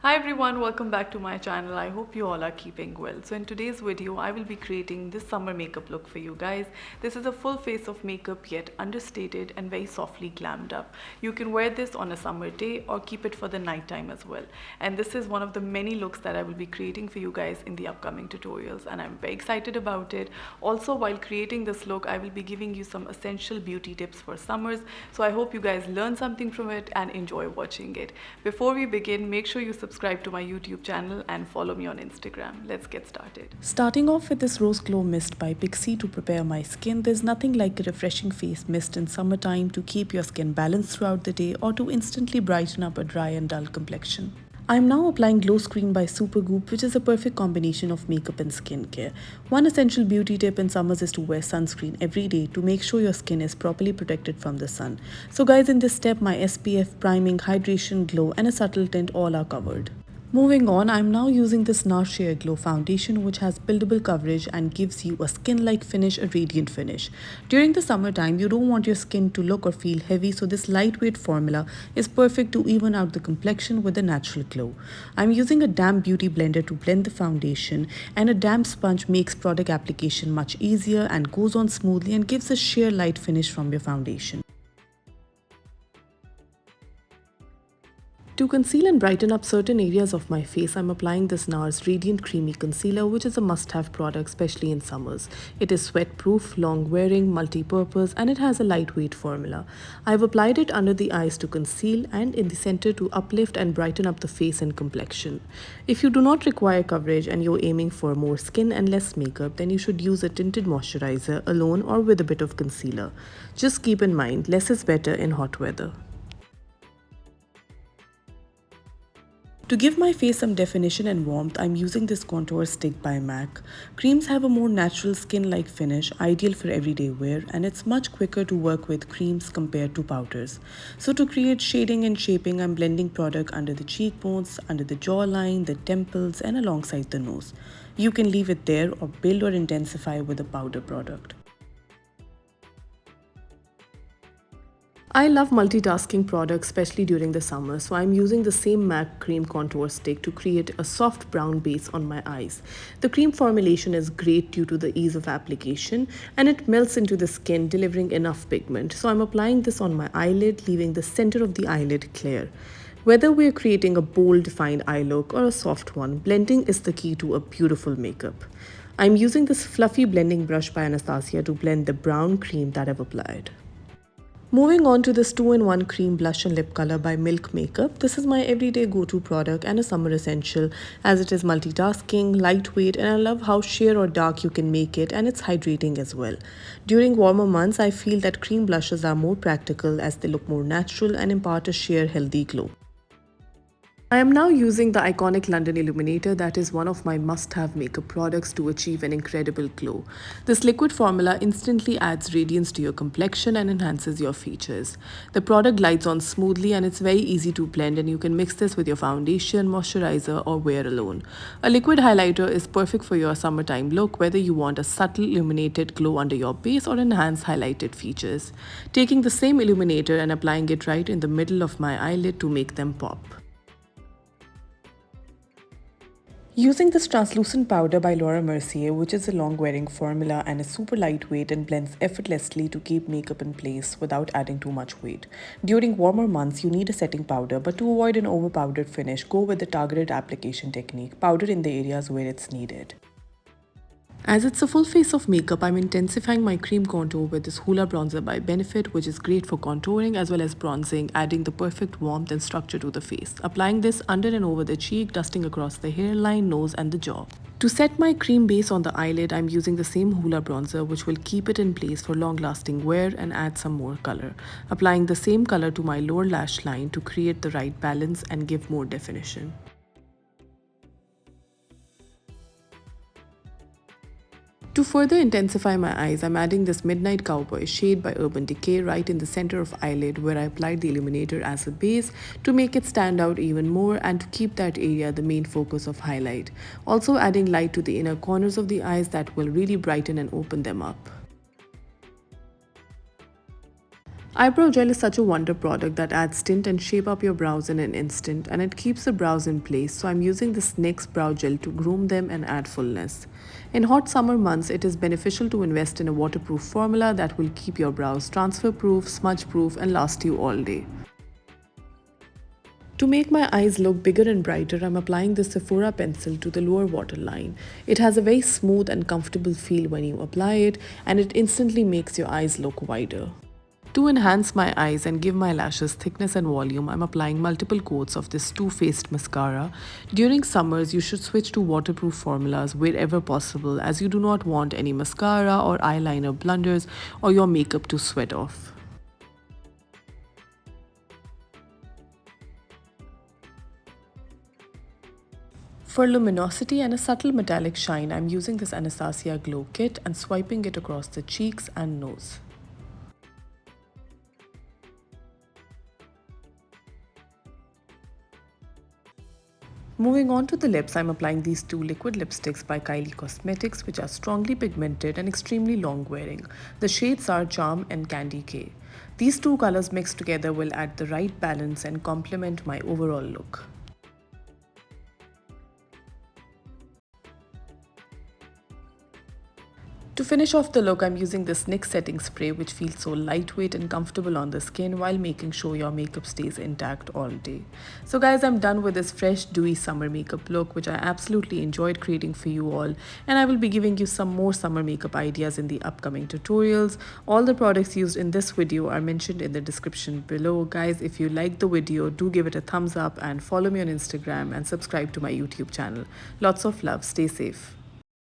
Hi everyone, welcome back to my channel. I hope you all are keeping well. So in today's video, I will be creating this summer makeup look for you guys. This is a full face of makeup yet understated and very softly glammed up. You can wear this on a summer day or keep it for the night time as well. And this is one of the many looks that I will be creating for you guys in the upcoming tutorials, and I'm very excited about it. Also, while creating this look, I will be giving you some essential beauty tips for summers. So I hope you guys learn something from it and enjoy watching it. Before we begin, make sure you subscribe to my YouTube channel and follow me on Instagram. Let's get started. Starting off with this Rose Glow Mist by Pixi to prepare my skin. There's nothing like a refreshing face mist in summertime to keep your skin balanced throughout the day or to instantly brighten up a dry and dull complexion. I'm now applying Glow Screen by Supergoop, which is a perfect combination of makeup and skincare. One essential beauty tip in summers is to wear sunscreen every day to make sure your skin is properly protected from the sun. So guys, in this step, my SPF, priming, hydration, glow and a subtle tint all are covered. Moving on, I'm now using this NARS Sheer Glow foundation, which has buildable coverage and gives you a skin-like finish, a radiant finish. During the summertime, you don't want your skin to look or feel heavy, so this lightweight formula is perfect to even out the complexion with a natural glow. I'm using a damp beauty blender to blend the foundation, and a damp sponge makes product application much easier and goes on smoothly and gives a sheer light finish from your foundation. To conceal and brighten up certain areas of my face, I'm applying this NARS Radiant Creamy Concealer, which is a must-have product, especially in summers. It is sweat-proof, long-wearing, multi-purpose, and it has a lightweight formula. I've applied it under the eyes to conceal and in the center to uplift and brighten up the face and complexion. If you do not require coverage and you're aiming for more skin and less makeup, then you should use a tinted moisturizer alone or with a bit of concealer. Just keep in mind, less is better in hot weather. To give my face some definition and warmth, I'm using this contour stick by MAC. Creams have a more natural skin-like finish, ideal for everyday wear, and it's much quicker to work with creams compared to powders. So to create shading and shaping, I'm blending product under the cheekbones, under the jawline, the temples, and alongside the nose. You can leave it there or build or intensify with a powder product. I love multitasking products, especially during the summer, so I'm using the same MAC cream contour stick to create a soft brown base on my eyes. The cream formulation is great due to the ease of application, and it melts into the skin, delivering enough pigment. So I'm applying this on my eyelid, leaving the center of the eyelid clear. Whether we're creating a bold, defined eye look or a soft one, blending is the key to a beautiful makeup. I'm using this fluffy blending brush by Anastasia to blend the brown cream that I've applied. Moving on to this 2-in-1 cream blush and lip color by Milk Makeup. This is my everyday go-to product and a summer essential, as it is multitasking, lightweight, and I love how sheer or dark you can make it, and it's hydrating as well. During warmer months, I feel that cream blushes are more practical as they look more natural and impart a sheer healthy glow. I am now using the iconic London Illuminator that is one of my must-have makeup products to achieve an incredible glow. This liquid formula instantly adds radiance to your complexion and enhances your features. The product glides on smoothly and it's very easy to blend, and you can mix this with your foundation, moisturizer or wear alone. A liquid highlighter is perfect for your summertime look, whether you want a subtle illuminated glow under your base or enhanced highlighted features. Taking the same illuminator and applying it right in the middle of my eyelid to make them pop. Using this translucent powder by Laura Mercier, which is a long-wearing formula and is super lightweight and blends effortlessly to keep makeup in place without adding too much weight. During warmer months, you need a setting powder, but to avoid an over-powdered finish, go with the targeted application technique, powder in the areas where it's needed. As it's a full face of makeup, I'm intensifying my cream contour with this Hoola bronzer by Benefit, which is great for contouring as well as bronzing, adding the perfect warmth and structure to the face. Applying this under and over the cheek, dusting across the hairline, nose and the jaw. To set my cream base on the eyelid, I'm using the same Hoola bronzer, which will keep it in place for long-lasting wear and add some more color. Applying the same color to my lower lash line to create the right balance and give more definition. To further intensify my eyes, I'm adding this Midnight Cowboy shade by Urban Decay right in the center of eyelid, where I applied the illuminator as a base to make it stand out even more and to keep that area the main focus of highlight. Also adding light to the inner corners of the eyes that will really brighten and open them up. Eyebrow gel is such a wonder product that adds tint and shape up your brows in an instant, and it keeps the brows in place. So I'm using this NYX brow gel to groom them and add fullness. In hot summer months, it is beneficial to invest in a waterproof formula that will keep your brows transfer proof, smudge proof, and last you all day. To make my eyes look bigger and brighter, I'm applying the Sephora pencil to the lower waterline. It has a very smooth and comfortable feel when you apply it, and it instantly makes your eyes look wider. To enhance my eyes and give my lashes thickness and volume, I'm applying multiple coats of this Too Faced mascara. During summers, you should switch to waterproof formulas wherever possible, as you do not want any mascara or eyeliner blunders or your makeup to sweat off. For luminosity and a subtle metallic shine, I'm using this Anastasia Glow Kit and swiping it across the cheeks and nose. Moving on to the lips, I'm applying these two liquid lipsticks by Kylie Cosmetics, which are strongly pigmented and extremely long wearing. The shades are Charm and Candy K. These two colors mixed together will add the right balance and complement my overall look. To finish off the look, I'm using this NYX setting spray, which feels so lightweight and comfortable on the skin while making sure your makeup stays intact all day. So guys, I'm done with this fresh dewy summer makeup look, which I absolutely enjoyed creating for you all, and I will be giving you some more summer makeup ideas in the upcoming tutorials. All the products used in this video are mentioned in the description below. Guys, if you like the video, do give it a thumbs up and follow me on Instagram and subscribe to my YouTube channel. Lots of love, stay safe.